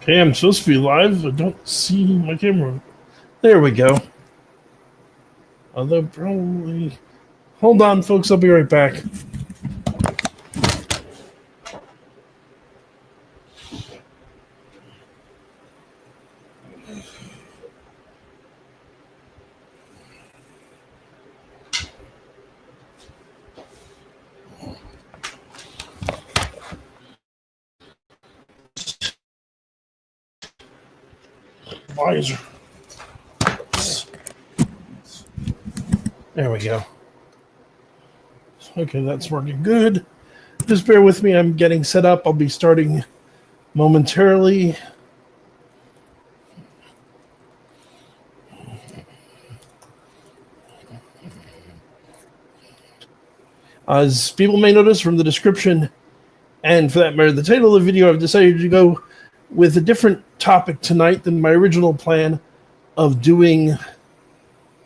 Okay, I'm supposed to be live. I don't see my camera. There we go. Although probably... Hold on, folks. I'll be right back. Visor. There we go. Okay, that's working good. Just bear with me. I'm getting set up. I'll be starting momentarily. As people may notice from the description, and for that matter, the title of the video, I've decided to go with a different topic tonight than my original plan of doing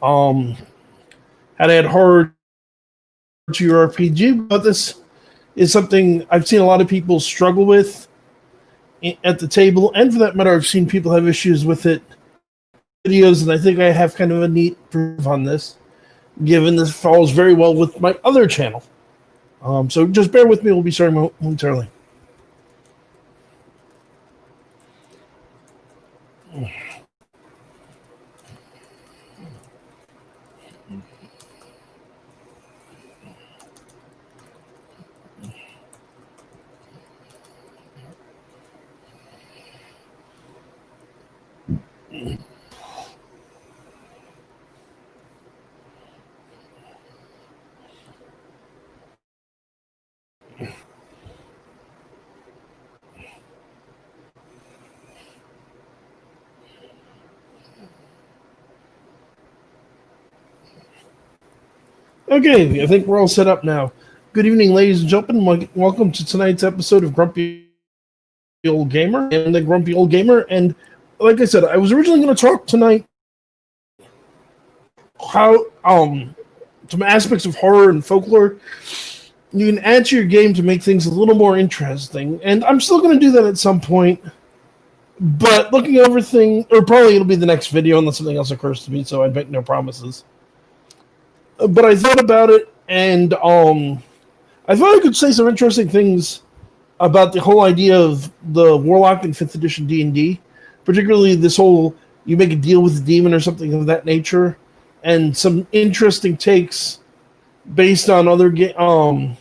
had I had horror to your RPG, but this is something I've seen a lot of people struggle with at the table, and for that matter, I've seen people have issues with it videos, and I think I have kind of a neat proof on this, given this falls very well with my other channel. So just bear with me, we'll be starting momentarily. Okay, I think we're all set up now. Good evening, ladies and gentlemen. Welcome to tonight's episode of Grumpy Old Gamer and the Grumpy Old Gamer. And like I said, I was originally going to talk tonight how some aspects of horror and folklore you can add to your game to make things a little more interesting. And I'm still going to do that at some point. But looking over things, or probably it'll be the next video unless something else occurs to me, so I'd make no promises. But I thought about it, and I thought I could say some interesting things about the whole idea of the Warlock in 5th edition D&D, particularly this whole, you make a deal with the demon or something of that nature, and some interesting takes based on other on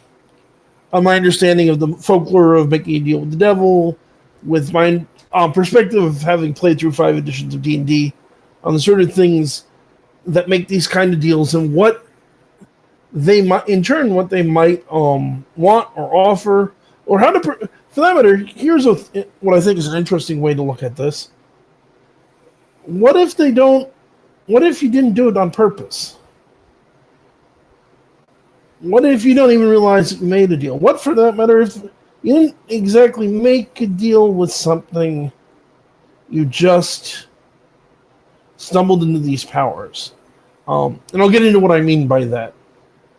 my understanding of the folklore of making a deal with the devil, with my perspective of having played through 5 editions of D&D, on the sort of things that make these kind of deals and what they might, in turn, what they might want or offer, or how to, for that matter, here's what I think is an interesting way to look at this. What if they don't, what if you didn't do it on purpose? What if you don't even realize that you made a deal? What, for that matter, if you didn't exactly make a deal with something, you just stumbled into these powers? And I'll get into what I mean by that.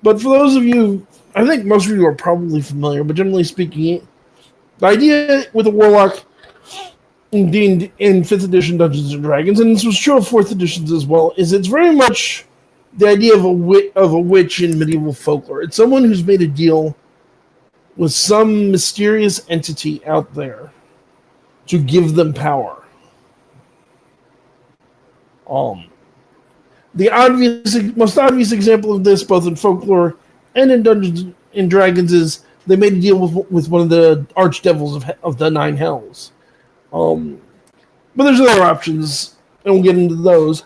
But for those of you, I think most of you are probably familiar, but generally speaking, the idea with a Warlock in 5th edition Dungeons & Dragons, and this was true of 4th editions as well, is it's very much the idea of a witch in medieval folklore. It's someone who's made a deal with some mysterious entity out there to give them power. The most obvious example of this, both in folklore and in Dungeons and Dragons, is they made a deal with one of the archdevils of the Nine Hells. But there's other options, and we'll get into those.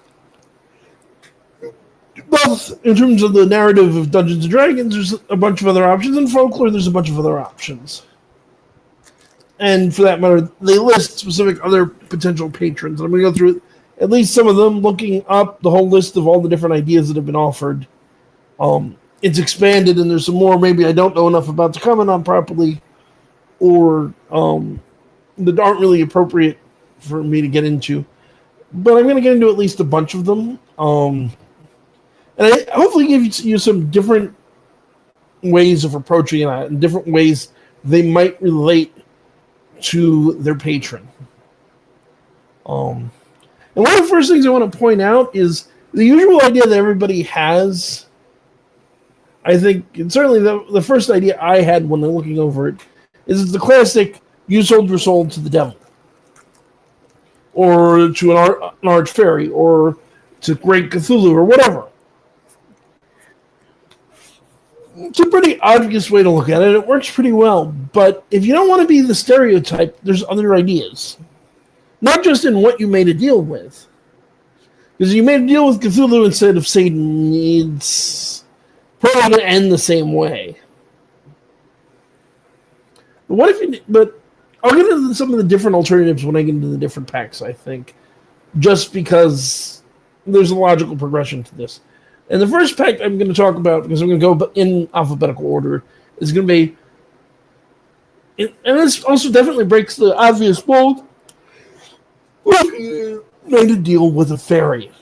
Both in terms of the narrative of Dungeons and Dragons, there's a bunch of other options. In folklore, there's a bunch of other options. And for that matter, they list specific other potential patrons. And I'm going to go through at least some of them, looking up the whole list of all the different ideas that have been offered. It's expanded, and there's some more maybe I don't know enough about to comment on properly, or that aren't really appropriate for me to get into. But I'm going to get into at least a bunch of them. And I hopefully give you some different ways of approaching that, and different ways they might relate to their patron. And one of the first things I want to point out is the usual idea that everybody has. I think, and certainly the first idea I had when I'm looking over it, is the classic, you sold your soul to the devil. Or to an arch fairy, or to Great Cthulhu, or whatever. It's a pretty obvious way to look at it. It works pretty well. But if you don't want to be the stereotype, there's other ideas. Not just in what you made a deal with. Because you made a deal with Cthulhu instead of Satan, it's probably going to end the same way. But I'll get into some of the different alternatives when I get into the different packs, I think. Just because there's a logical progression to this. And the first pack I'm going to talk about, because I'm going to go in alphabetical order, is going to be... And this also definitely breaks the obvious mold. Made a deal with a fairy.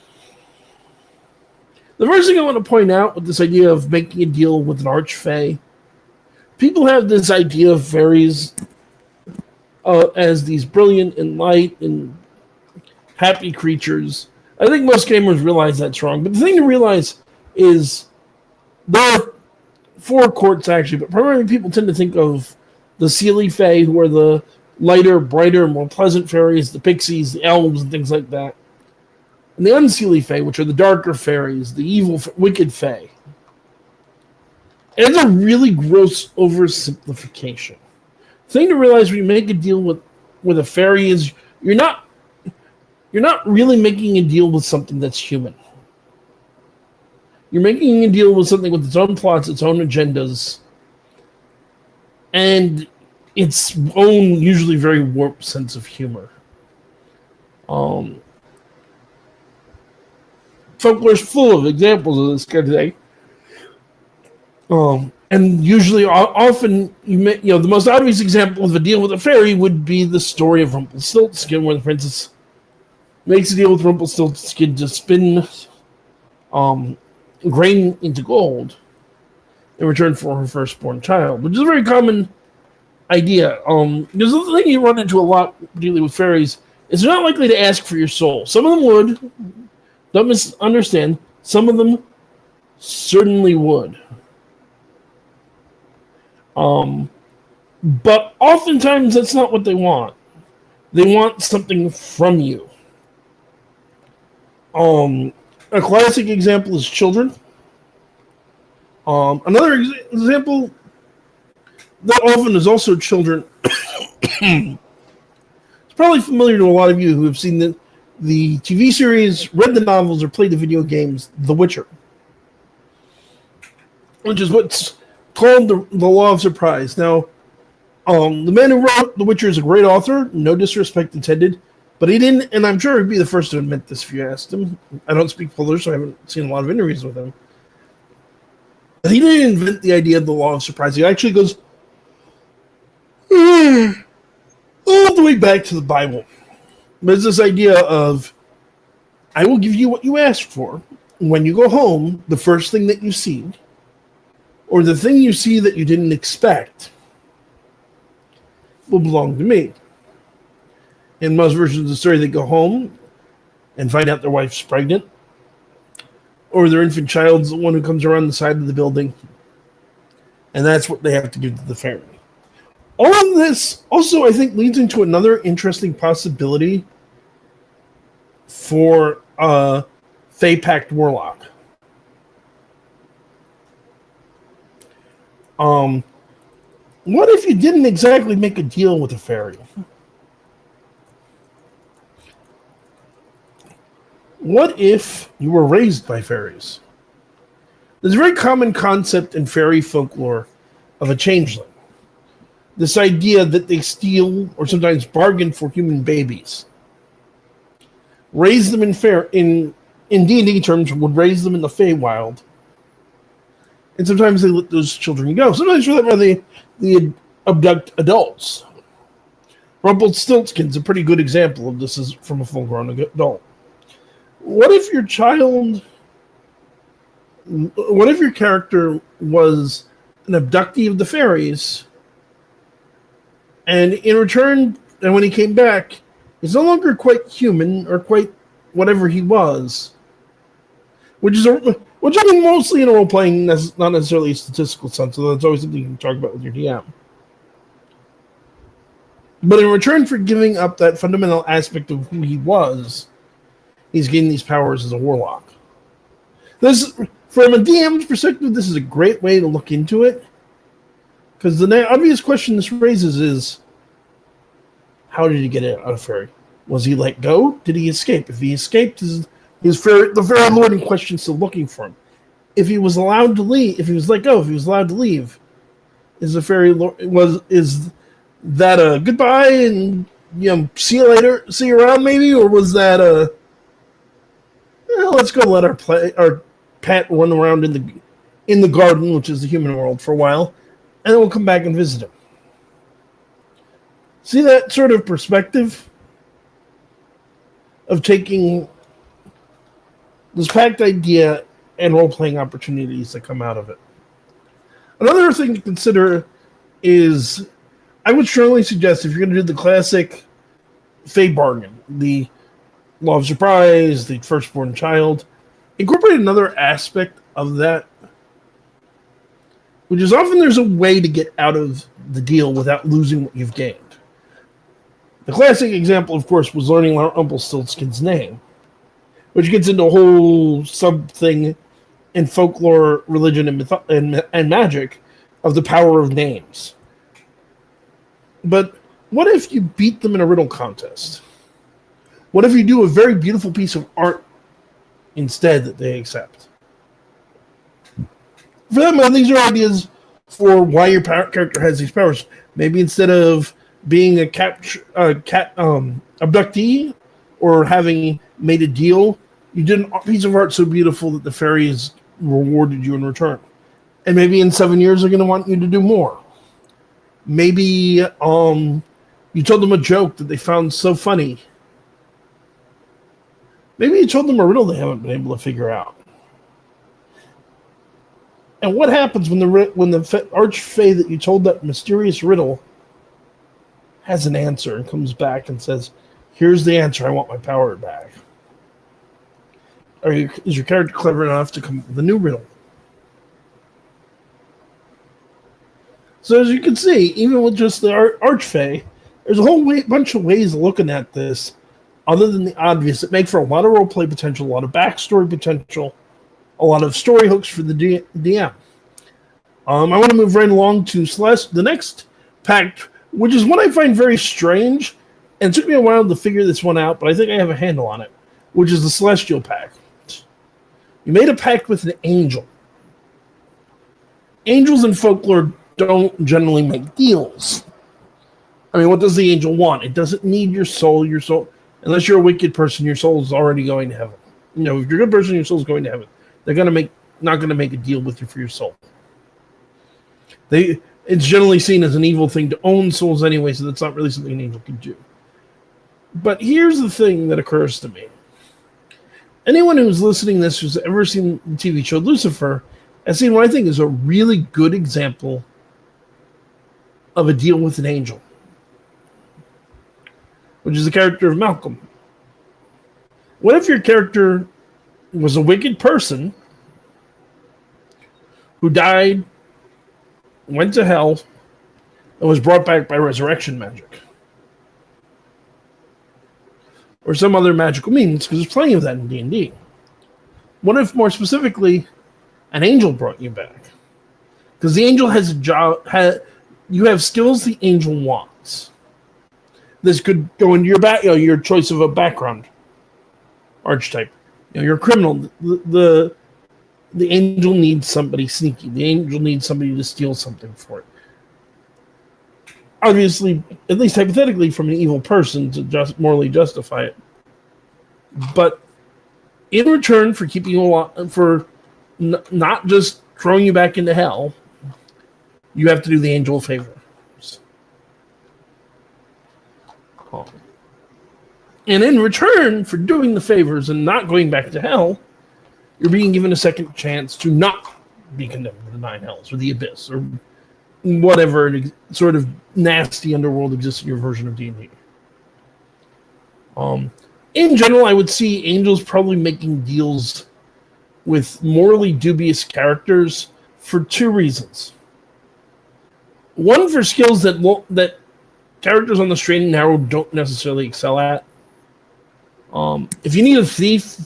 The first thing I want to point out with this idea of making a deal with an archfey, people have this idea of fairies as these brilliant and light and happy creatures. I think most gamers realize that's wrong. But the thing to realize is there are four courts, actually, but primarily people tend to think of the Seelie Fae, who are the lighter, brighter, more pleasant fairies, the pixies, the elves, and things like that. And the Unseelie Fae, which are the darker fairies, the evil, wicked Fae. And it's a really gross oversimplification. The thing to realize when you make a deal with a fairy is you're not really making a deal with something that's human. You're making a deal with something with its own plots, its own agendas, and its own, usually very warped sense of humor. Folklore's full of examples of this kind of thing. And usually, often, the most obvious example of a deal with a fairy would be the story of Rumpelstiltskin, where the princess makes a deal with Rumpelstiltskin to spin grain into gold in return for her firstborn child, which is a very common idea. Because the thing you run into a lot dealing with fairies is they're not likely to ask for your soul. Some of them would. Don't misunderstand. Some of them certainly would. But oftentimes that's not what they want. They want something from you. A classic example is children. Another example that often is also children. It's probably familiar to a lot of you who have seen the TV series, read the novels, or played the video games, The Witcher. Which is what's called the Law of Surprise. Now, the man who wrote The Witcher is a great author, no disrespect intended, but he didn't, and I'm sure he'd be the first to admit this if you asked him. I don't speak Polish, so I haven't seen a lot of interviews with him. But he didn't invent the idea of the Law of Surprise. He actually goes all the way back to the Bible. There's this idea of, I will give you what you asked for. When you go home, the first thing that you see, or the thing you see that you didn't expect, will belong to me. In most versions of the story, they go home and find out their wife's pregnant, or their infant child's the one who comes around the side of the building, and that's what they have to do to the fairy. All of this also, I think, leads into another interesting possibility for Fae Pact Warlock. What if you didn't exactly make a deal with a fairy? What if you were raised by fairies? There's a very common concept in fairy folklore of a changeling. This idea that they steal or sometimes bargain for human babies. Raise them in D&D terms, would raise them in the Feywild. And sometimes they let those children go. Sometimes for that reason they abduct adults. Rumpelstiltskin's a pretty good example of this is from a full-grown adult. What if your character was an abductee of the fairies, and in return, and when he came back, He's no longer quite human or quite whatever he was, which I mean mostly in role playing, not necessarily a statistical sense. So that's always something you can talk about with your DM. But in return for giving up that fundamental aspect of who he was, he's gaining these powers as a warlock. This, from a DM's perspective, this is a great way to look into it. Because the obvious question this raises is, how did he get out of Fairy? Was he let go? Did he escape? If he escaped, the Fairy Lord in question still looking for him. If he was allowed to leave, if he was let go, if he was allowed to leave, is the Fairy Lord is that a goodbye and see you later, see you around maybe, or was that a let's go let our pet run around in the garden, which is the human world, for a while, and then we'll come back and visit him. See that sort of perspective of taking this pact idea and role-playing opportunities that come out of it. Another thing to consider is, I would strongly suggest, if you're going to do the classic Fey bargain, the law of surprise, the firstborn child, incorporate another aspect of that, which is often there's a way to get out of the deal without losing what you've gained. The classic example, of course, was learning Rumpelstiltskin's name, which gets into a whole sub-thing in folklore, religion, and magic of the power of names. But what if you beat them in a riddle contest? What if you do a very beautiful piece of art instead that they accept? For them, these are ideas for why your character has these powers. Maybe instead of being a cat abductee or having made a deal, you did a piece of art so beautiful that the fairies rewarded you in return. And maybe in 7 years they're going to want you to do more. Maybe you told them a joke that they found so funny. Maybe you told them a riddle they haven't been able to figure out. And what happens when the archfey that you told that mysterious riddle has an answer and comes back and says, "Here's the answer. I want my power back." Is your character clever enough to come up with a new riddle? So as you can see, even with just the archfey, there's a whole bunch of ways of looking at this, other than the obvious, that make for a lot of roleplay potential, a lot of backstory potential, a lot of story hooks for the DM. I want to move right along to the next pact, which is one I find very strange, and it took me a while to figure this one out, but I think I have a handle on it, which is the Celestial Pact. You made a pact with an angel. Angels in folklore don't generally make deals. I mean, what does the angel want? It doesn't need your soul. Your soul, unless you're a wicked person, your soul is already going to heaven. If you're a good person, your soul is going to heaven. They're not going to make a deal with you for your soul. It's generally seen as an evil thing to own souls anyway, so that's not really something an angel can do. But here's the thing that occurs to me. Anyone who's listening to this who's ever seen the TV show Lucifer has seen what I think is a really good example of a deal with an angel, which is the character of Malcolm. What if your character was a wicked person who died, went to hell, and was brought back by resurrection magic? Or some other magical means, because there's plenty of that in D&D. What if, more specifically, an angel brought you back? Because the angel has a job, you have skills the angel wants. This could go into your choice of a background archetype. You're a criminal. The angel needs somebody sneaky. The angel needs somebody to steal something for it. Obviously, at least hypothetically, from an evil person to just morally justify it. But in return for keeping you alive, for not just throwing you back into hell, you have to do the angel a favor. And in return for doing the favors and not going back to hell, you're being given a second chance to not be condemned to the 9 hells or the abyss or whatever sort of nasty underworld exists in your version of D&D. In general, I would see angels probably making deals with morally dubious characters for two reasons. One, for skills that characters on the straight and narrow don't necessarily excel at. If you need a thief,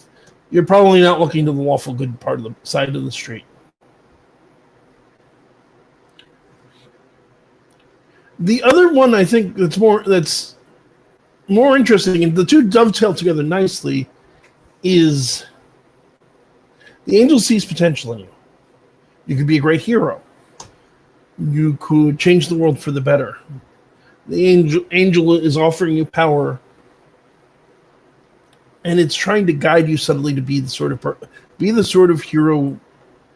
you're probably not looking to the lawful good part of the side of the street. The other one I think that's more interesting, and the two dovetail together nicely, is the angel sees potential in you. You could be a great hero. You could change the world for the better. The angel is offering you power, and it's trying to guide you subtly to be the sort of hero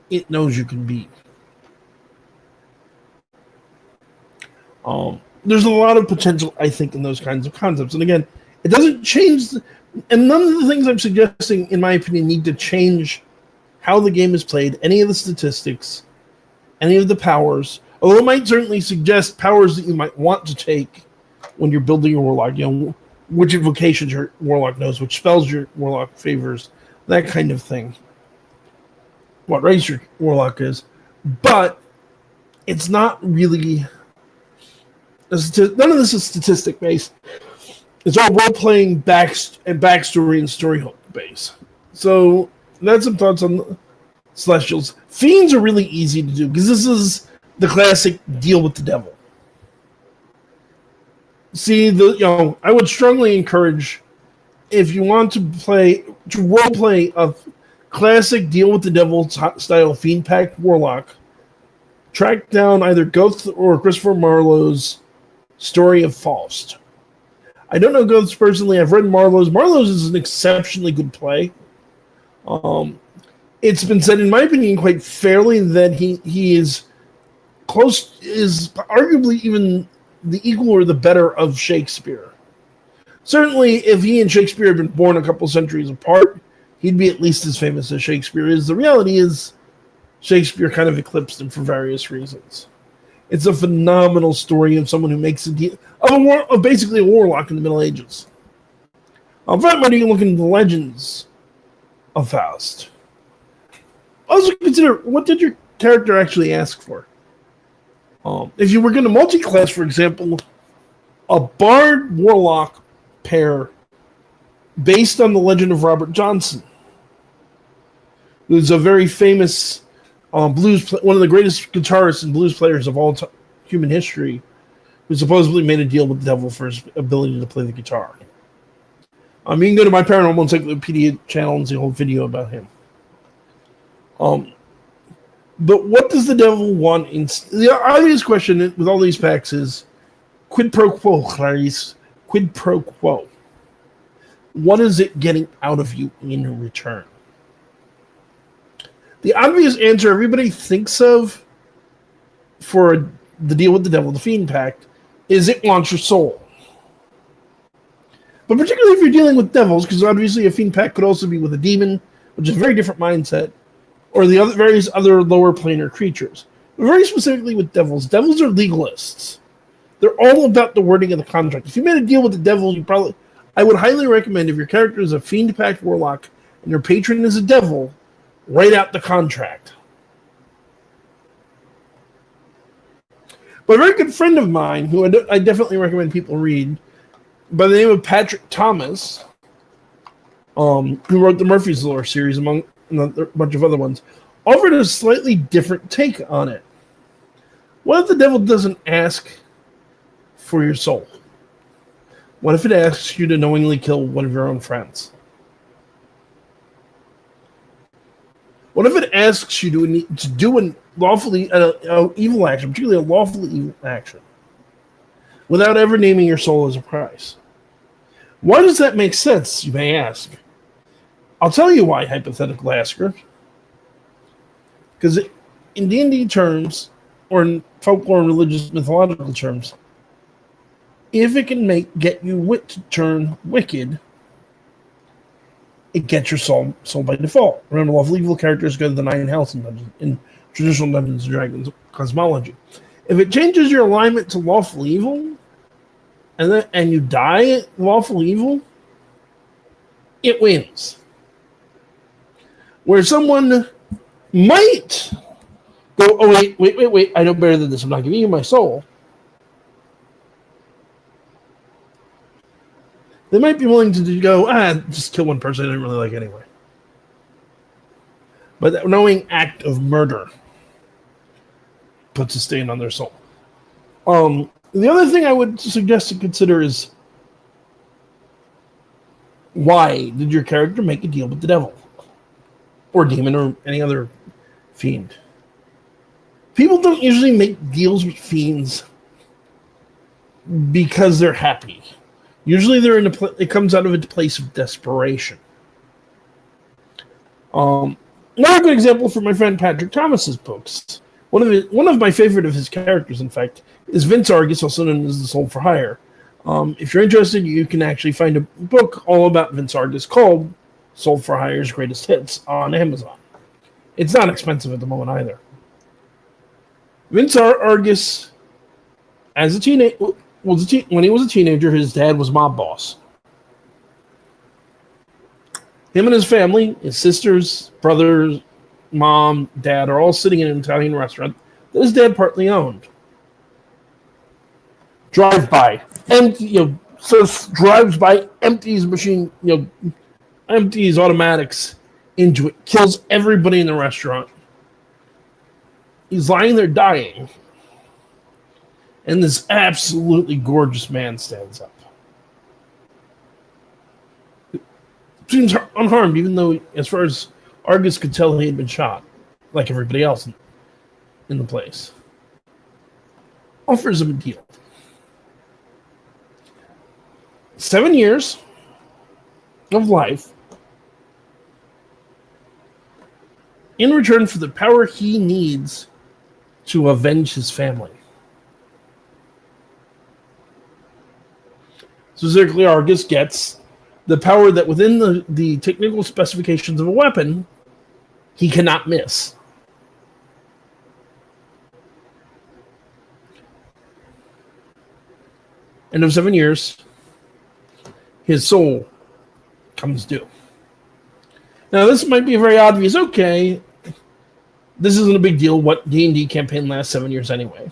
it knows you can be. There's a lot of potential, I think, in those kinds of concepts. And again, it doesn't change, and none of the things I'm suggesting, in my opinion, need to change how the game is played, any of the statistics, any of the powers, although it might certainly suggest powers that you might want to take when you're building your Warlock, which invocations your Warlock knows, which spells your Warlock favors, that kind of thing. What race your Warlock is. But it's not really... None of this is statistic-based. It's all role-playing and backstory and story base. So that's some thoughts on Celestials. Fiends are really easy to do, because this is the classic deal with the devil. See, I would strongly encourage, if you want to role play a classic deal with the devil style Fiend Pact Warlock, track down either Goethe or Christopher Marlowe's Story of Faust. I don't know Goethe's personally. I've read Marlowe's. Marlowe's is an exceptionally good play. It's been said, in my opinion, quite fairly, that he is arguably even the equal or the better of Shakespeare. Certainly, if he and Shakespeare had been born a couple centuries apart, he'd be at least as famous as Shakespeare is. The reality is, Shakespeare kind of eclipsed him for various reasons. It's a phenomenal story of someone who makes a deal of basically a warlock in the Middle Ages. In fact, when you look into the legends of Faust, also consider, what did your character actually ask for? If you were going to multi-class, for example, a bard warlock pair based on the legend of Robert Johnson, who's a very famous one of the greatest guitarists and blues players of all human history, who supposedly made a deal with the devil for his ability to play the guitar. You can go to my Paranormal Encyclopedia channel and see a whole video about him. But what does the devil want? The obvious question with all these packs is, quid pro quo, Clarice. Quid pro quo. What is it getting out of you in return? The obvious answer everybody thinks of for the deal with the devil, the Fiend Pact, is it wants your soul. But particularly if you're dealing with devils, because obviously a Fiend Pact could also be with a demon, which is a very different mindset, or the various other lower planar creatures. But very specifically with devils are legalists. They're all about the wording of the contract. If you made a deal with the devil, I would highly recommend, if your character is a Fiend Pact Warlock and your patron is a devil, write out the contract. But a very good friend of mine, who I definitely recommend people read, by the name of Patrick Thomas, who wrote the Murphy's Law series, among a bunch of other ones, offered a slightly different take on it. What if the devil doesn't ask for your soul? What if it asks you to knowingly kill one of your own friends? What if it asks you to do an evil action, particularly a lawfully evil action, without ever naming your soul as a price? Why does that make sense, you may ask? I'll tell you why, hypothetical asker. Because in D&D terms, or in folklore and religious mythological terms, if it can get you wit to turn wicked, it gets your soul by default. Remember, lawful evil characters go to the 9 hells in traditional Dungeons and Dragons cosmology. If it changes your alignment to lawful evil, and you die at lawful evil, it wins. Where someone might go, oh, wait, I know better than this. I'm not giving you my soul. They might be willing to go, just kill one person I didn't really like anyway. But that knowing act of murder puts a stain on their soul. The other thing I would suggest to consider is, why did your character make a deal with the devil? Or demon, or any other fiend? People don't usually make deals with fiends because they're happy. Usually they're it comes out of a place of desperation. Another good example for my friend Patrick Thomas's books. One of my favorite of his characters, in fact, is Vince Argus, also known as the Soul for Hire. If you're interested, you can actually find a book all about Vince Argus called Soul for Hire's Greatest Hits on Amazon. It's not expensive at the moment either. Vince Argus, as a teenager, when he was a teenager, his dad was mob boss. Him and his family, his sisters, brothers, mom, dad, are all sitting in an Italian restaurant that his dad partly owned. Drive by, drives by, empties machine, empties automatics into it, kills everybody in the restaurant. He's lying there dying, and this absolutely gorgeous man stands up. Seems unharmed, even though, as far as Argus could tell, he had been shot, like everybody else in the place. Offers him a deal. 7 years of life in return for the power he needs to avenge his family. Specifically, Argus gets the power that within the technical specifications of a weapon, he cannot miss. End of 7 years, his soul comes due. Now, this might be very obvious. Okay, this isn't a big deal. What D&D campaign lasts 7 years anyway?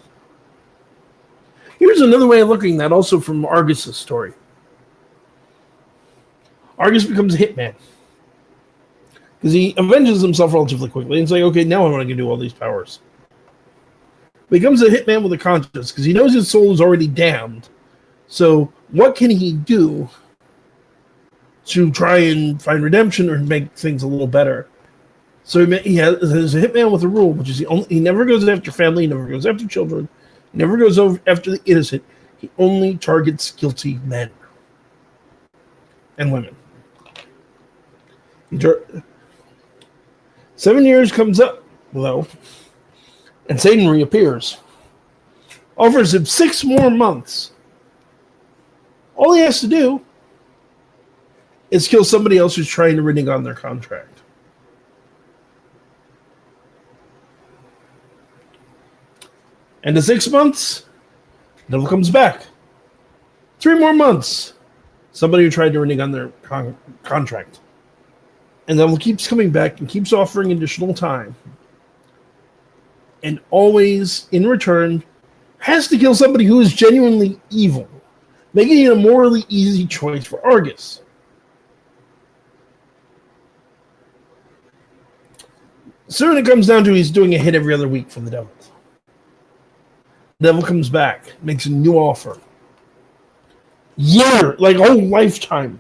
Here's another way of looking at that, also from Argus's story. Argus becomes a hitman because he avenges himself relatively quickly. And it's like, okay, now I want to do all these powers. Becomes a hitman with a conscience because he knows his soul is already damned. So what can he do to try and find redemption or make things a little better? So he has a hitman with a rule, which is he never goes after family, he never goes after children, he never goes after the innocent. He only targets guilty men and women. 7 years comes up, though, and Satan reappears. Offers him 6 more months. All he has to do is kill somebody else who's trying to renege on their contract. And in 6 months, devil comes back. 3 more months. Somebody who tried to renege on their contract. And devil keeps coming back and keeps offering additional time. And always, in return, has to kill somebody who is genuinely evil, making it a morally easy choice for Argus. Soon it comes down to he's doing a hit every other week for the devil. The devil comes back, makes a new offer. Like a whole lifetime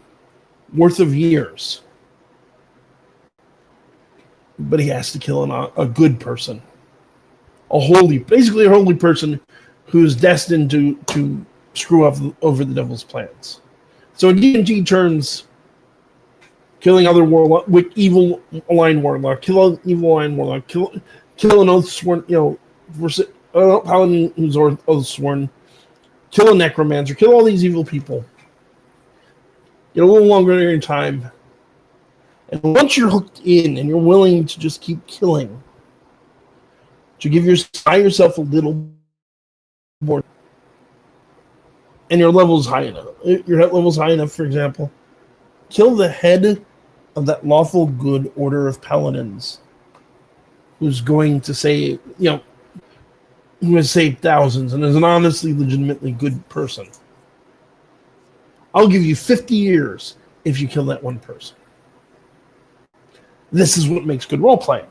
worth of years. But he has to kill a good person. Basically a holy person who's destined to screw up over the devil's plans. So in D&D terms, killing other warlock with evil aligned warlock, kill an evil aligned warlock, kill an oath sworn, paladin who's oath sworn, kill a necromancer, kill all these evil people. Get a little longer in time. And once you're hooked in and you're willing to just keep killing, to give yourself a little more, and your level's high enough. Your level's high enough, for example, kill the head of that lawful good order of paladins who's going to save, who has saved thousands and is an honestly, legitimately good person. I'll give you 50 years if you kill that one person. This is what makes good role-playing.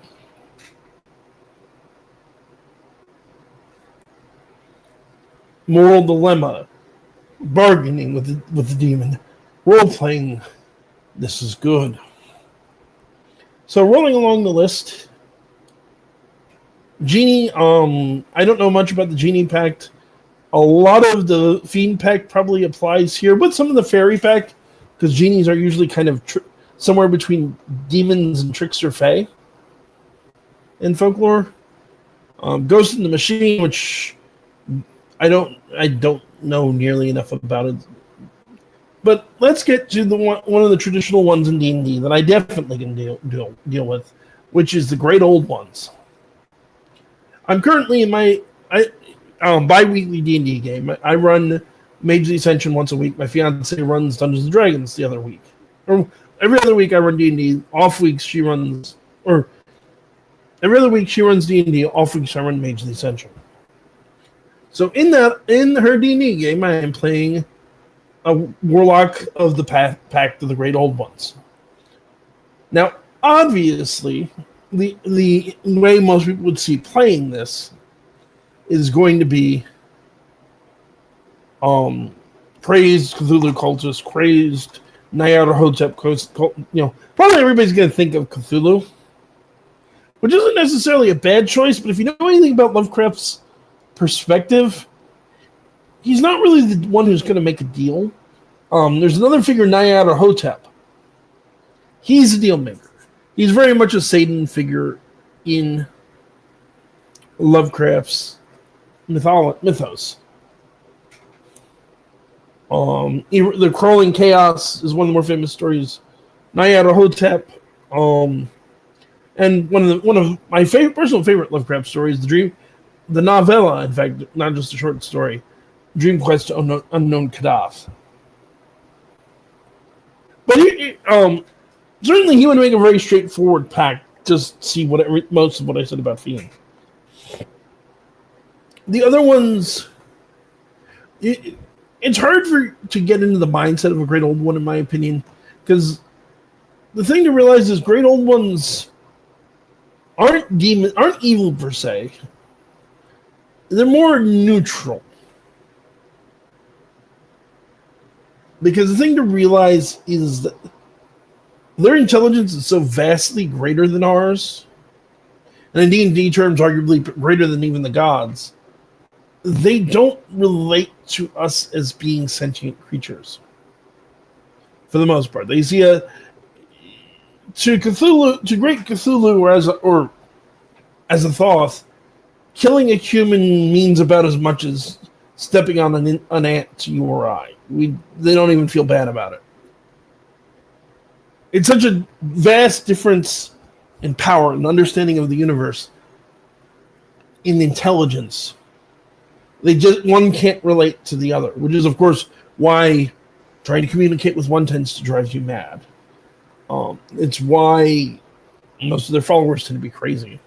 Moral dilemma. Bargaining with the demon. Role-playing. This is good. So rolling along the list. Genie, I don't know much about the Genie Pact. A lot of the Fiend Pact probably applies here, but some of the Fairy Pact, because genies are usually kind of somewhere between demons and trickster fae in folklore. Ghost in the Machine, which I don't know nearly enough about it. But let's get to the one of the traditional ones in D&D that I definitely can deal with, which is the Great Old Ones. I'm currently in my bi-weekly D&D game. I run Mage of the Ascension once a week. My fiance runs Dungeons & Dragons the other week. Or every other week I run D&D. Off weeks she runs... Or every other week she runs D&D. Off weeks I run Mage of the Ascension. So in her D&D game, I am playing a Warlock of the Pact of the Great Old Ones. Now, obviously, the way most people would see playing this is going to be crazed Cthulhu cultist, crazed Nyarlathotep, probably everybody's going to think of Cthulhu, which isn't necessarily a bad choice, but if you know anything about Lovecraft's perspective, he's not really the one who's going to make a deal. There's another figure, Nyarlathotep. He's a deal maker. He's very much a Satan figure in Lovecraft's mythos. The Crawling Chaos is one of the more famous stories. Nyarlathotep, and one of my personal favorite Lovecraft stories, the novella, in fact, not just a short story, Dream Quest to Unknown Kadath. But certainly he would make a very straightforward pact. Just see most of what I said about Fiend. The other ones, it's hard to get into the mindset of a Great Old One, in my opinion, because the thing to realize is Great Old Ones aren't evil per se. They're more neutral. Because the thing to realize is that their intelligence is so vastly greater than ours, and in D&D terms, arguably greater than even the gods. They don't relate to us as being sentient creatures. For the most part. They see to great Cthulhu, or as a Thoth, killing a human means about as much as stepping on an ant to you or I. They don't even feel bad about it. It's such a vast difference in power and understanding of the universe, in intelligence. One can't relate to the other, which is, of course, why trying to communicate with one tends to drive you mad. It's why most of their followers tend to be crazy.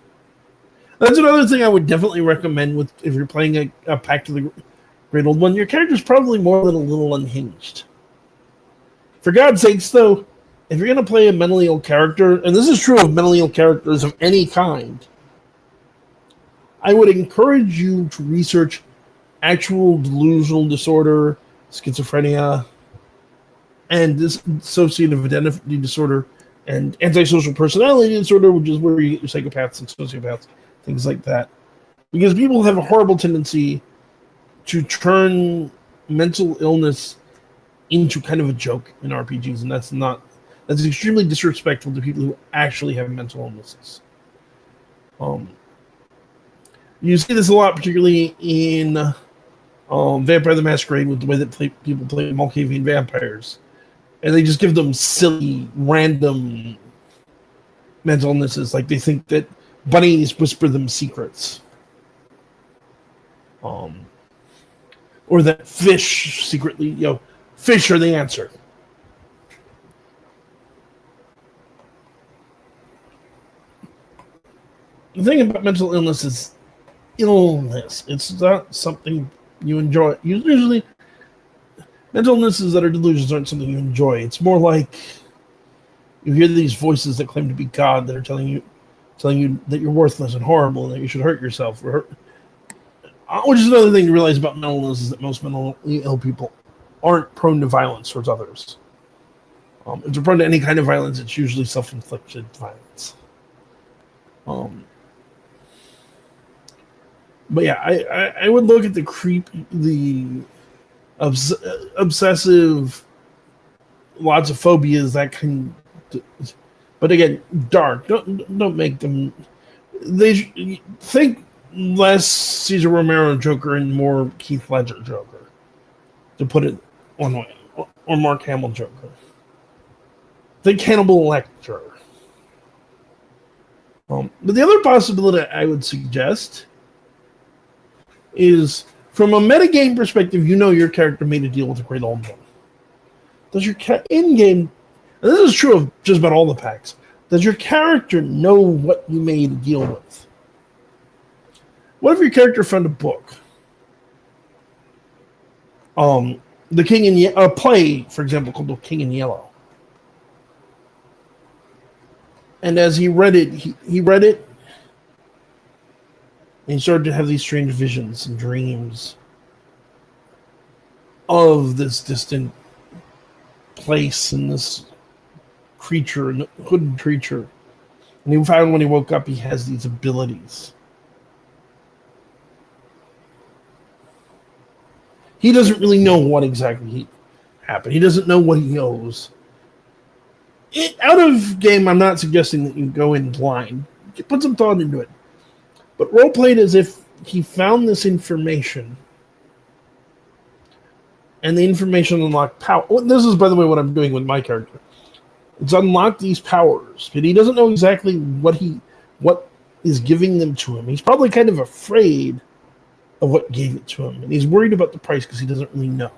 That's another thing I would definitely recommend if you're playing a Pact of the Great Old One. Your character's probably more than a little unhinged. For God's sakes, though, if you're going to play a mentally ill character, and this is true of mentally ill characters of any kind, I would encourage you to research actual delusional disorder, schizophrenia, and dissociative identity disorder, and antisocial personality disorder, which is where you get your psychopaths and sociopaths, things like that. Because people have a horrible tendency to turn mental illness into kind of a joke in RPGs, and that's extremely disrespectful to people who actually have mental illnesses. You see this a lot, particularly in Vampire the Masquerade, with the way that people play Malkavian vampires. And they just give them silly, random mental illnesses, like they think that bunnies whisper them secrets. Or that fish secretly, fish are the answer. the thing about mental illness is illness. It's not something you enjoy. Usually, mental illnesses that are delusions aren't something you enjoy. It's more like you hear these voices that claim to be God that are telling you that you're worthless and horrible and that you should hurt yourself. Which is another thing to realize about mental illness is that most mentally ill people aren't prone to violence towards others. If they're prone to any kind of violence, it's usually self-inflicted violence. But yeah, I would look at the obsessive, lots of phobias that can, but again, dark. Don't make them. They think less Cesar Romero Joker and more Heath Ledger Joker, to put it one way, or Mark Hamill Joker. Think Hannibal Lecter. But the other possibility I would suggest is, from a metagame perspective, you know your character made a deal with a great old one. Does your in-game, and this is true of just about all the packs, does your character know what you made a deal with? What if your character found a book? The King in a play, for example, called The King in Yellow. And as he read it, he read it, and he started to have these strange visions and dreams of this distant place and this creature, and hooded creature. And he found when he woke up, he has these abilities. He doesn't really know what exactly happened. He doesn't know what he knows. Out of game, I'm not suggesting that you go in blind. Put some thought into it. But role-play it as if he found this information, and the information unlocked power. This is, by the way, what I'm doing with my character. It's unlocked these powers, but he doesn't know exactly what is giving them to him. He's probably kind of afraid of what gave it to him, and he's worried about the price because he doesn't really know.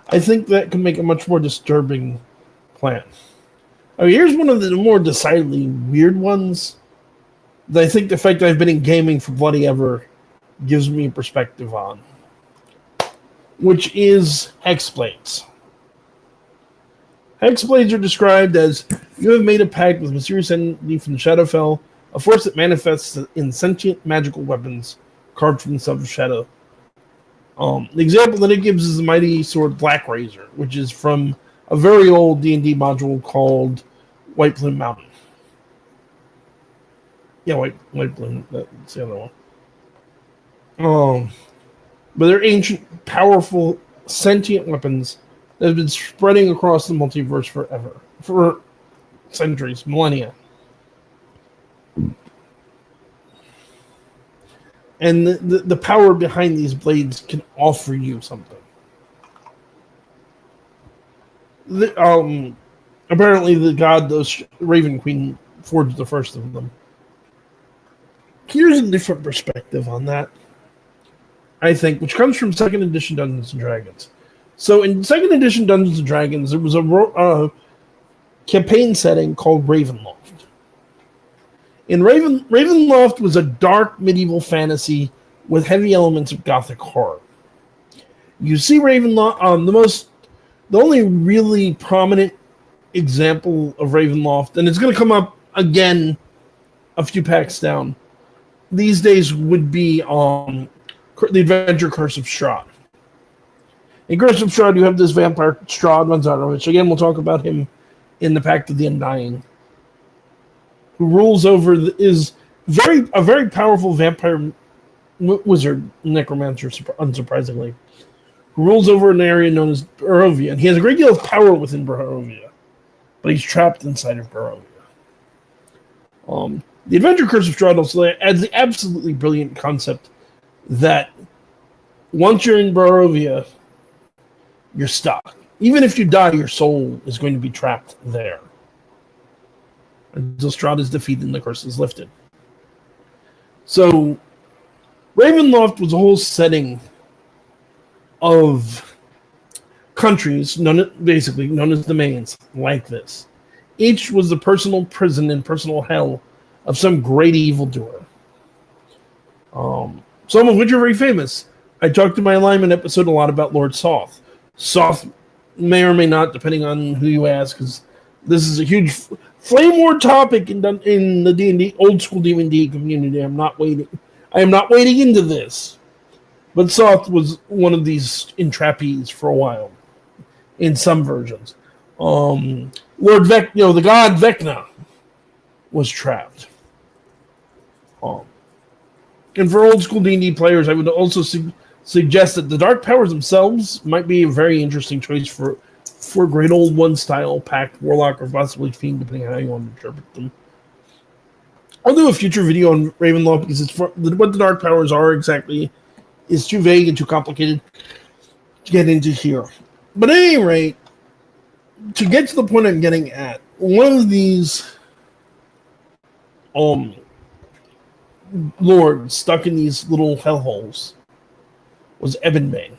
I think that can make a much more disturbing plan. Here's one of the more decidedly weird ones that I think the fact that I've been in gaming for bloody ever gives me perspective on, which is Hexblades. Hexblades are described as, you have made a pact with mysterious entity from the Shadowfell, a force that manifests in sentient magical weapons carved from the Self of Shadow. The example that it gives is the mighty sword Black Razor, which is from a very old D&D module called White Plume Mountain. Yeah, White Plume, that's the other one. But they're ancient, powerful, sentient weapons that have been spreading across the multiverse for centuries, millennia. And the power behind these blades can offer you something. Apparently the god, Raven Queen, forged the first of them. Here's a different perspective on that, I think, which comes from 2nd edition Dungeons & Dragons. So in 2nd edition Dungeons & Dragons, there was a campaign setting called Ravenloft. In Ravenloft was a dark medieval fantasy with heavy elements of gothic horror. You see Ravenloft, the only really prominent example of Ravenloft, and it's going to come up again a few packs down, these days would be the Adventure Curse of Strahd. In Curse of Strahd, you have this vampire, Strahd Manzano, which again we'll talk about him in the Pact of the Undying, who rules over, is a very powerful vampire wizard, necromancer, unsurprisingly, who rules over an area known as Barovia. And he has a great deal of power within Barovia, but he's trapped inside of Barovia. The Adventure Curse of Strahd also adds the absolutely brilliant concept that once you're in Barovia, you're stuck. Even if you die, your soul is going to be trapped there until Strahd is defeated and the curse is lifted. So Ravenloft was a whole setting of countries, basically known as domains, like this. Each was the personal prison and personal hell of some great evildoer. Some of which are very famous. I talked in my alignment episode a lot about Lord Soth. Soth may or may not, depending on who you ask, because this is a huge flame war topic in the D&D old school D&D community. I am not wading into this, but Soth was one of these entrappees for a while, in some versions. Lord the god Vecna was trapped. And for old school D&D players, I would also suggest that the Dark Powers themselves might be a very interesting choice for Great Old One style Pact, Warlock, or possibly Fiend, depending on how you want to interpret them. I'll do a future video on Ravenloft because what the Dark Powers are exactly is too vague and too complicated to get into here. But at any rate, to get to the point I'm getting at, one of these lords stuck in these little hellholes was Ebonbane.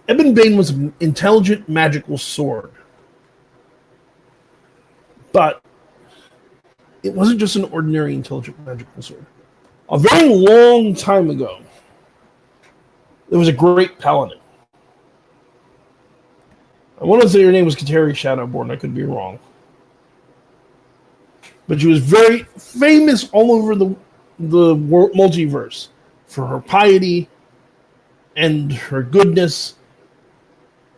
Ebonbane was an intelligent magical sword. But it wasn't just an ordinary intelligent magical sword. A very long time ago, there was a great paladin. I want to say her name was Kateri Shadowborn. I could be wrong. But she was very famous all over the multiverse for her piety and her goodness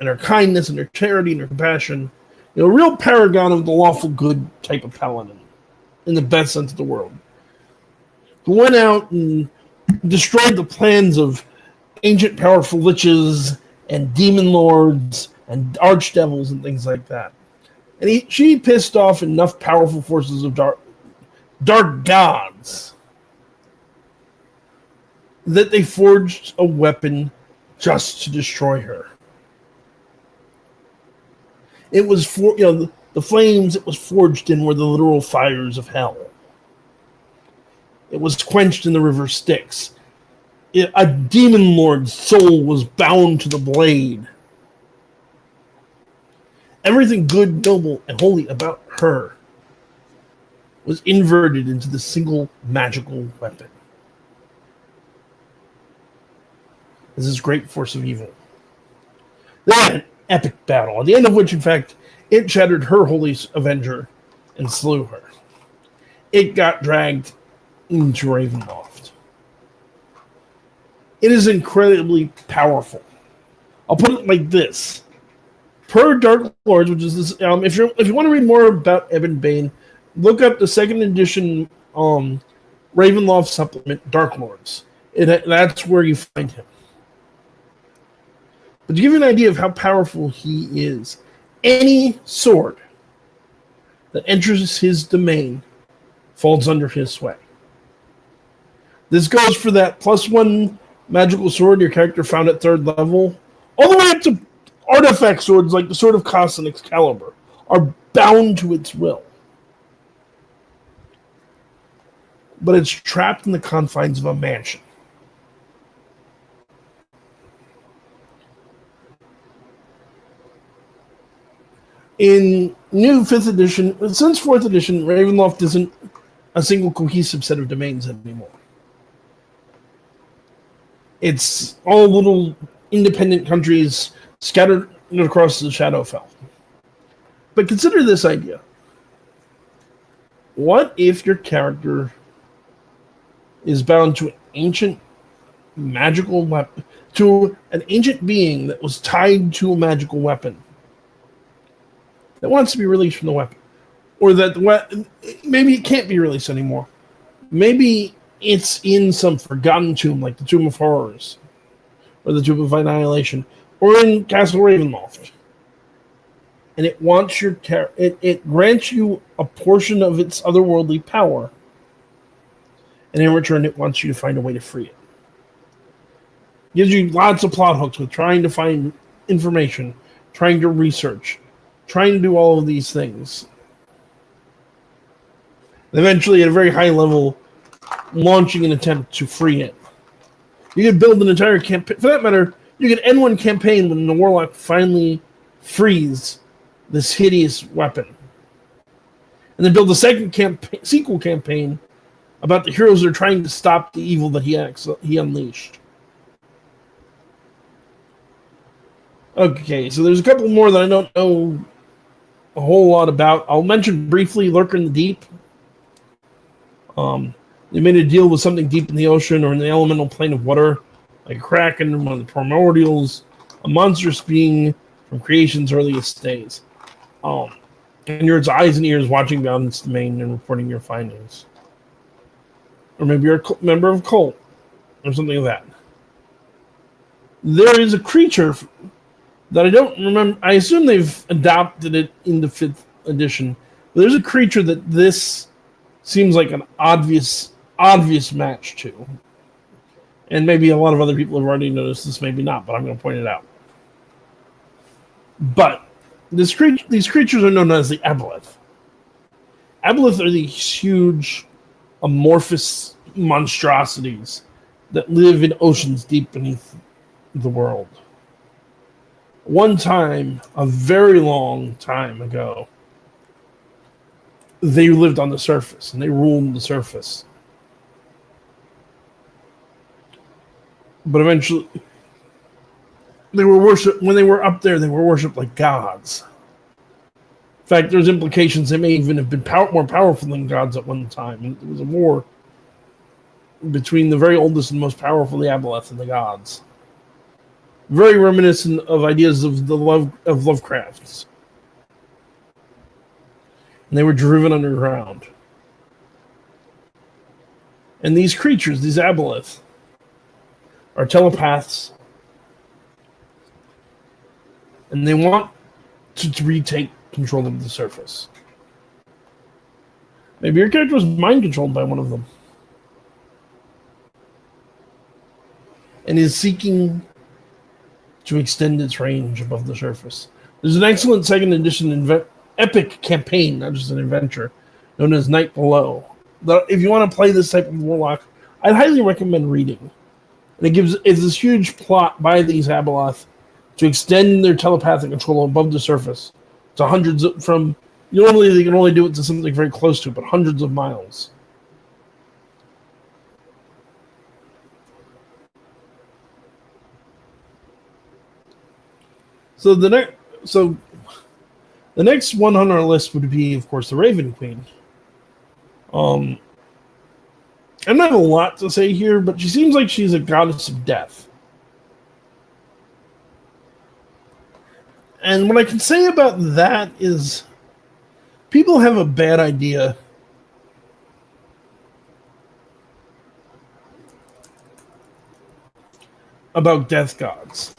and her kindness and her charity and her compassion. A real paragon of the lawful good type of paladin in the best sense of the word. Who went out and destroyed the plans of ancient powerful liches and demon lords and archdevils and things like that. And she pissed off enough powerful forces of dark gods that they forged a weapon just to destroy her. It was the flames it was forged in were the literal fires of hell. It was quenched in the river Styx. A demon lord's soul was bound to the blade. Everything good, noble, and holy about her was inverted into the single magical weapon. This is great force of evil. Then an epic battle, at the end of which, in fact, it shattered her holy avenger and slew her. It got dragged into Ravenloft. It is incredibly powerful. I'll put it like this. Per Dark Lords, which is this, if you want to read more about Ebonbane, look up the second edition Ravenloft supplement, Dark Lords. That's where you find him. But to give you an idea of how powerful he is, any sword that enters his domain falls under his sway. This goes for that +1 magical sword your character found at 3rd level, all the way up to artifact swords like the Sword of Kos and Excalibur are bound to its will. But it's trapped in the confines of a mansion. In new 5th edition, since 4th edition, Ravenloft isn't a single cohesive set of domains anymore. It's all little independent countries scattered across the Shadowfell. But consider this idea. What if your character is bound to an ancient magical weapon, to an ancient being that was tied to a magical weapon that wants to be released from the weapon? Or that maybe it can't be released anymore. Maybe it's in some forgotten tomb, like the Tomb of Horrors, or the Tomb of Annihilation, or in Castle Ravenloft. And it wants it grants you a portion of its otherworldly power. And in return, it wants you to find a way to free it. Gives you lots of plot hooks with trying to find information, trying to research, trying to do all of these things. And eventually, at a very high level, launching an attempt to free it. You could build an entire campaign. For that matter, You can end one campaign when the Warlock finally frees this hideous weapon. And then build a second sequel campaign about the heroes that are trying to stop the evil that he unleashed. Okay, so there's a couple more that I don't know a whole lot about. I'll mention briefly Lurker in the Deep. They made a deal with something deep in the ocean or in the elemental plane of water, like a kraken, one of the primordials, a monstrous being from creation's earliest days. And you're its eyes and ears watching down its domain and reporting your findings. Or maybe you're a member of a cult, or something like that. There is a creature that I don't remember. I assume they've adopted it in the 5th edition. But there's a creature that this seems like an obvious match to. And maybe a lot of other people have already noticed this, maybe not, but I'm going to point it out. But these creatures are known as the Aboleth. Aboleth are these huge, amorphous monstrosities that live in oceans deep beneath the world. One time, a very long time ago, they lived on the surface, and they ruled the surface. But eventually, they were worshipped. When they were up there, they were worshipped like gods. In fact, there's implications they may even have been more powerful than gods at one time. And it was a war between the very oldest and most powerful, the Aboleth, and the gods. Very reminiscent of ideas of Lovecraft's. And they were driven underground. And these creatures, these Aboleth, are telepaths. And they want to retake control of the surface. Maybe your character was mind controlled by one of them. And is seeking to extend its range above the surface. There's an excellent 2nd edition epic campaign, not just an adventure, known as Night Below. If you want to play this type of Warlock, I'd highly recommend reading. And it's this huge plot by these Aboleth to extend their telepathic control above the surface to hundreds normally they can only do it to something very close to it, but hundreds of miles. So the next one on our list would be, of course, the Raven Queen. I'm not a lot to say here, but she seems like she's a goddess of death. And what I can say about that is people have a bad idea about death gods.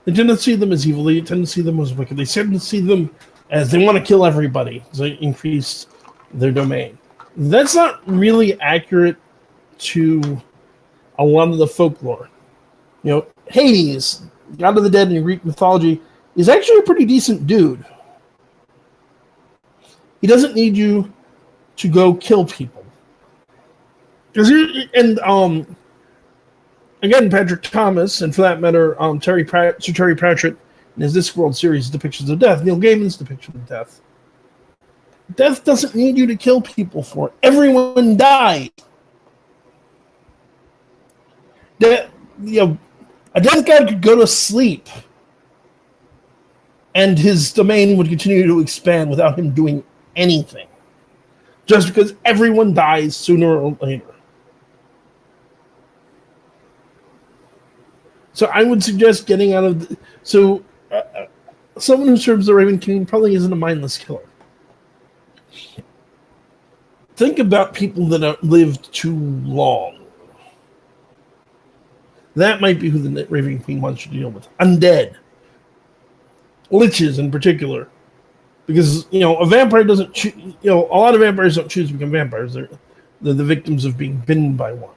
They tend to see them as evil. They tend to see them as wicked. They tend to see them as they want to kill everybody to increase their domain. That's not really accurate to a lot of the folklore. Hades, god of the dead in Greek mythology, is actually a pretty decent dude. He doesn't need you to go kill people. Again, Patrick Thomas, and for that matter, Sir Terry Pratchett, in his Discworld series, Depictions of Death, Neil Gaiman's Depiction of Death. Death doesn't need you to kill people for it. Everyone died. A death god could go to sleep, and his domain would continue to expand without him doing anything. Just because everyone dies sooner or later. So I would suggest getting out of... someone who serves the Raven King probably isn't a mindless killer. Think about people that have lived too long. That might be who the Raven Queen wants to deal with. Undead. Liches in particular. Because, a vampire doesn't choose... a lot of vampires don't choose to become vampires. They're the victims of being bitten by one.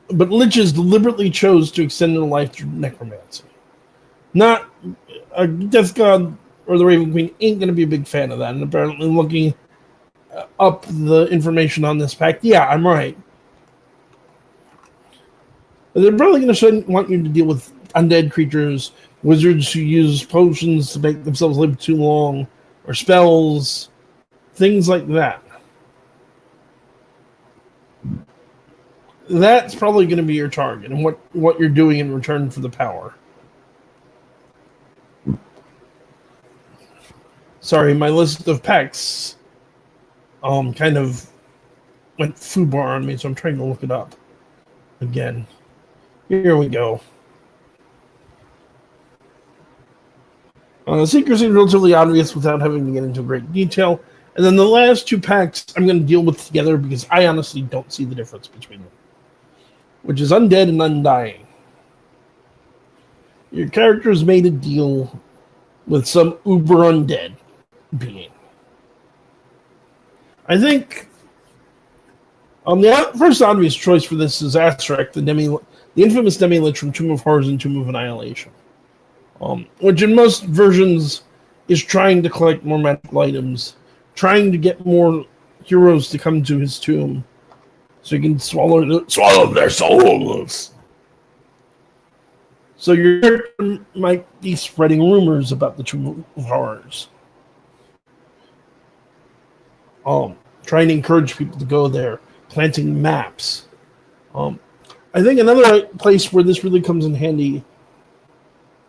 But liches deliberately chose to extend their life through necromancy. Not a Death God or the Raven Queen ain't going to be a big fan of that. And apparently, looking up the information on this pact, yeah, I'm right. They're probably going to want you to deal with undead creatures, wizards who use potions to make themselves live too long, or spells, things like that. That's probably going to be your target and what you're doing in return for the power. Sorry, my list of pacts kind of went foobar on me, so I'm trying to look it up again. Here we go. Secrecy is relatively obvious without having to get into great detail. And then the last two pacts I'm going to deal with together because I honestly don't see the difference between them, which is Undead and Undying. Your character has made a deal with some uber undead being. I think the first obvious choice for this is Azrek, the infamous demi-lich from Tomb of Horrors and Tomb of Annihilation, which in most versions is trying to collect more magical items, trying to get more heroes to come to his tomb so he can swallow their souls. So your character might be spreading rumors about the Tomb of Horrors. Trying to encourage people to go there, planting maps. I think another place where this really comes in handy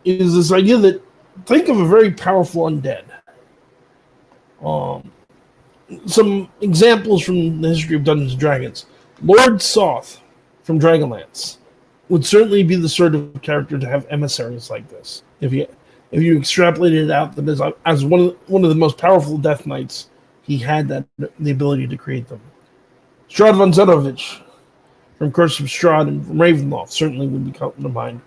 is this idea that think of a very powerful undead. Some examples from the history of Dungeons and Dragons. Lord Soth from Dragonlance would certainly be the sort of character to have emissaries like this. If you extrapolated it out, that as one of the most powerful Death Knights, he had the ability to create them. Strahd von Zedovich from Curse of Strahd and from Ravenloft certainly would be coming to mind.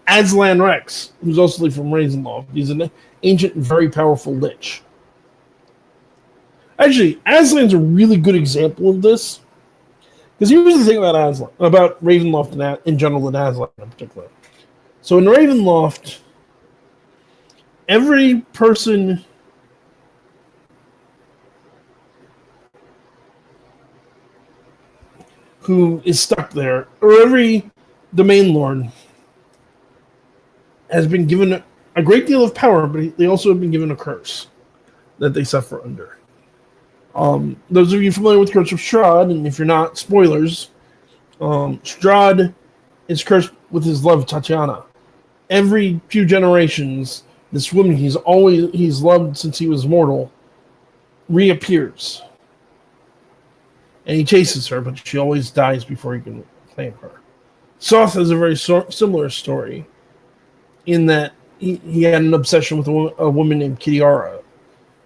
Aslan Rex, who's also from Ravenloft. He's an ancient and very powerful lich. Actually, Aslan's a really good example of this. Because here's the thing about Ravenloft and in general, and Aslan in particular. So in Ravenloft, every person who is stuck there, or every domain lord, has been given a great deal of power, but they also have been given a curse that they suffer under. Those of you familiar with Curse of Strahd, and if you're not, spoilers, Strahd is cursed with his love, Tatiana. Every few generations, this woman he's loved since he was mortal reappears. And he chases her, but she always dies before he can claim her. Soth has a very similar story in that he had an obsession with a woman named Kitiara,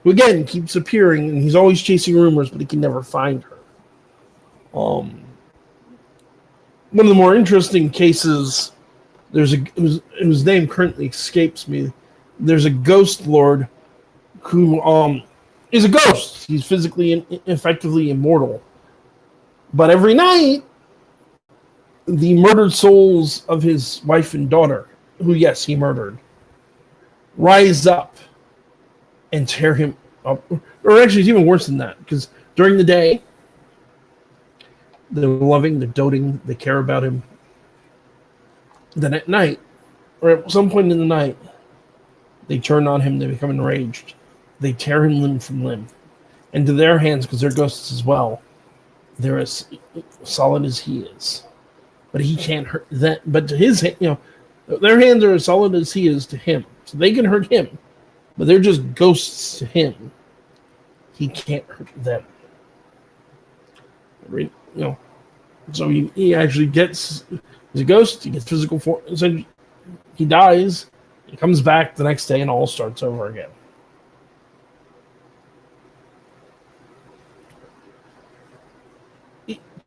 who again keeps appearing, and he's always chasing rumors, but he can never find her. One of the more interesting cases, whose name currently escapes me. There's a ghost lord who is a ghost. He's physically and effectively immortal. But every night, the murdered souls of his wife and daughter, who, yes, he murdered, rise up and tear him up. Or actually, it's even worse than that, because during the day, they're loving, they're doting, they care about him. Then at night, or at some point in the night, they turn on him, they become enraged. They tear him limb from limb. And to their hands, because they're ghosts as well, they're as solid as he is. But he can't hurt that. But to his, their hands are as solid as he is to him. So they can hurt him. But they're just ghosts to him. He can't hurt them. So he actually gets, he's a ghost, he gets physical form, so he dies, he comes back the next day and all starts over again.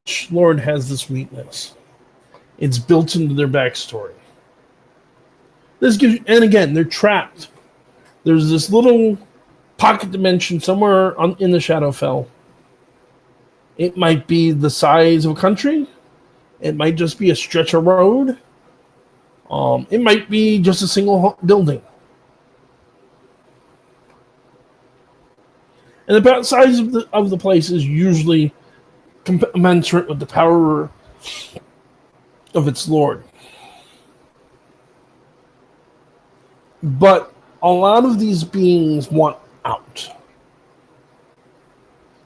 Each lord has this weakness. It's built into their backstory. This gives, and again, they're trapped. There's this little pocket dimension somewhere in the Shadowfell. It might be the size of a country. It might just be a stretch of road. It might be just a single building. And the size of the place is usually commensurate with the power of its lord. But a lot of these beings want out.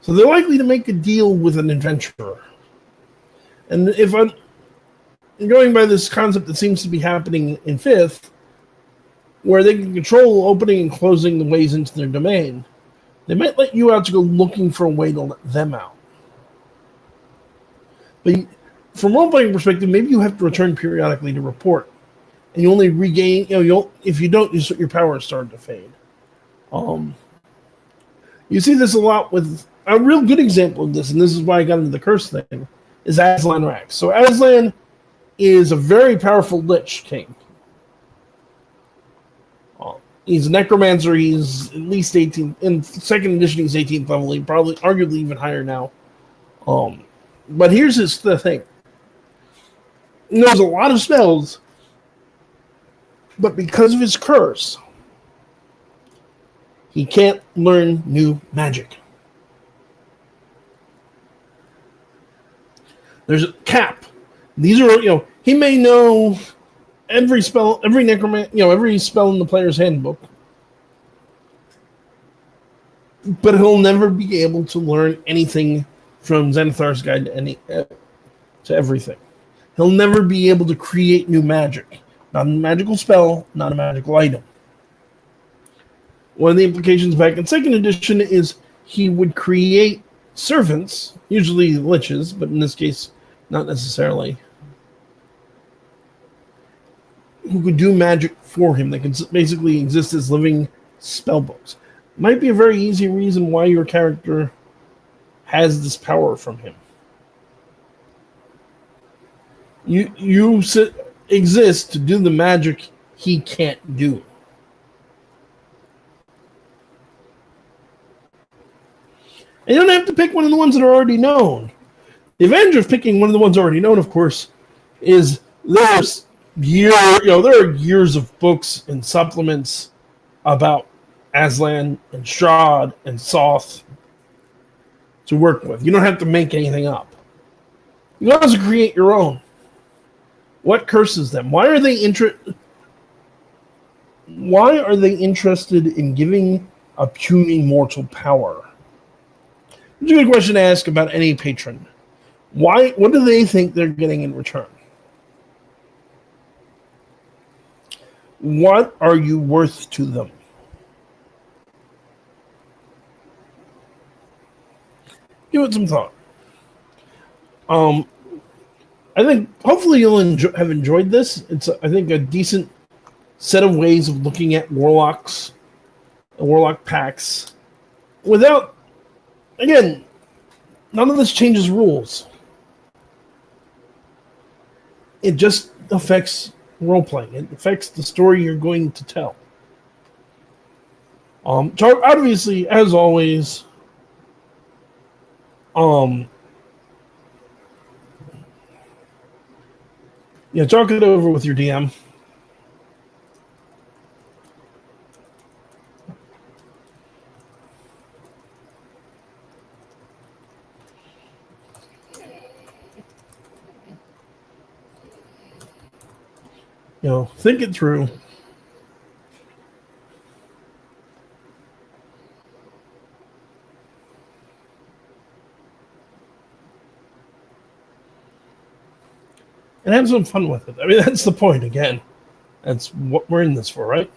So they're likely to make a deal with an adventurer. And if I'm going by this concept that seems to be happening in 5th, where they can control opening and closing the ways into their domain, they might let you out to go looking for a way to let them out. But from a role-playing perspective, maybe you have to return periodically to report. And you only regain, if you don't, your power starts to fade. You see this a lot with a real good example of this, and this is why I got into the curse thing, is Aslan Rax. So Aslan is a very powerful Lich King. He's a necromancer. He's at least 18. In 2nd edition, he's 18th level. He probably, arguably, even higher now. But here's the thing. He knows a lot of spells, but because of his curse, he can't learn new magic. There's a cap. These are, he may know every spell, every necromancer, every spell in the player's handbook, but he'll never be able to learn anything from Xanathar's Guide to everything. He'll never be able to create new magic. Not a magical spell, not a magical item. One of the implications back in 2nd edition is he would create servants, usually liches, but in this case, not necessarily, who could do magic for him. That can basically exist as living spell books. Might be a very easy reason why your character has this power from him. You exist to do the magic he can't do. And you don't have to pick one of the ones that are already known. The advantage of picking one of the ones already known, of course, is there are years of books and supplements about Aslan and Strahd and Soth to work with. You don't have to make anything up. You can also create your own. What curses them? Why are they interested in giving a puny mortal power? It's a good question to ask about any patron. Why? What do they think they're getting in return? What are you worth to them? Give it some thought. I think hopefully you'll have enjoyed this. It's, I think, a decent set of ways of looking at Warlocks and Warlock packs without, again, none of this changes rules. It just affects role-playing. It affects the story you're going to tell. Obviously, as always, talk it over with your DM. Think it through. And have some fun with it. I mean, that's the point, again. That's what we're in this for, right?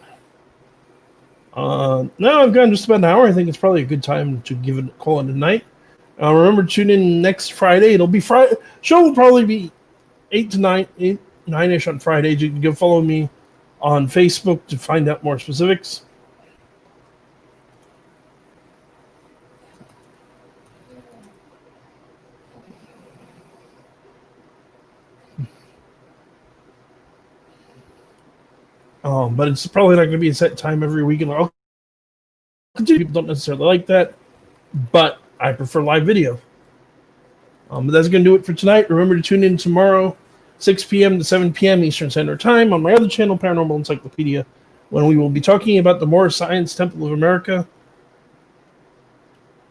Now I've gone just about an hour. I think it's probably a good time to call it a night. Remember, tune in next Friday. It'll be Friday. Show will probably be 8 to 9-ish on Friday. You can go follow me on Facebook to find out more specifics. But it's probably not going to be a set time every week. And I'll continue. People don't necessarily like that, but I prefer live video. But that's going to do it for tonight. Remember to tune in tomorrow, 6 p.m. to 7 p.m. Eastern Standard Time on my other channel, Paranormal Encyclopedia, when we will be talking about the Morris Science Temple of America.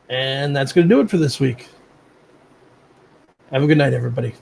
And that's going to do it for this week. Have a good night, everybody.